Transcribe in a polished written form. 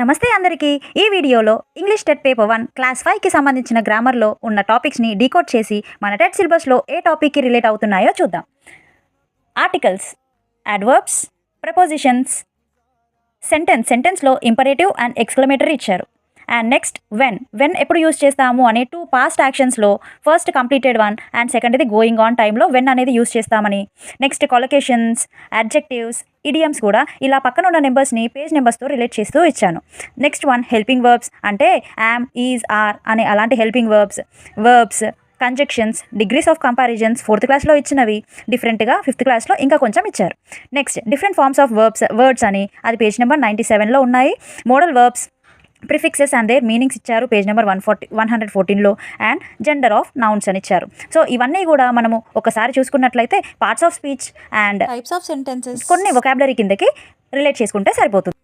నమస్తే అందరికీ. ఈ వీడియోలో ఇంగ్లీష్ టెట్ పేపర్ 1 క్లాస్ 5కి సంబంధించిన గ్రామర్లో ఉన్న టాపిక్స్ని డీకోడ్ చేసి మన టెట్ సిలబస్లో ఏ టాపిక్కి రిలేట్ అవుతున్నాయో చూద్దాం. ఆర్టికల్స్, అడ్వర్బ్స్, ప్రపోజిషన్స్, సెంటెన్స్లో ఇంపరేటివ్ అండ్ ఎక్స్క్లమేటరీ ఇచ్చారు. అండ్ నెక్స్ట్ వెన్ ఎప్పుడు యూజ్ చేస్తాము అనే 2 పాస్ట్ యాక్షన్స్లో first completed one and second ఇది గోయింగ్ ఆన్ టైంలో వెన్ అనేది యూజ్ చేస్తామని. నెక్స్ట్ కొలొకేషన్స్, అడ్జెక్టివ్స్, ఇడియమ్స్ కూడా ఇలా పక్కన ఉన్న నెంబర్స్ని పేజ్ నెంబర్స్తో రిలేట్ చేస్తూ ఇచ్చాను. నెక్స్ట్ వన్ హెల్పింగ్ వర్బ్స్, అంటే యామ్, ఈజ్, ఆర్ అనే అలాంటి helping verbs, conjunctions, degrees of comparisons 4th క్లాస్లో ఇచ్చినవి డిఫరెంట్గా 5th క్లాస్లో ఇంకా కొంచెం ఇచ్చారు. Next different forms of words అని అది పేజ్ నెంబర్ 97లో ఉన్నాయి. Model verbs, prefixes and their meanings ఇచ్చారు పేజ్ నెంబర్ 114లో. అండ్ జెండర్ ఆఫ్ నౌన్స్ అని ఇచ్చారు. సో ఇవన్నీ కూడా మనము ఒకసారి చూసుకున్నట్లయితే parts of speech and types of sentences కొన్ని వొకాబులరీ కిందకి రిలేట్ చేసుకుంటే సరిపోతుంది.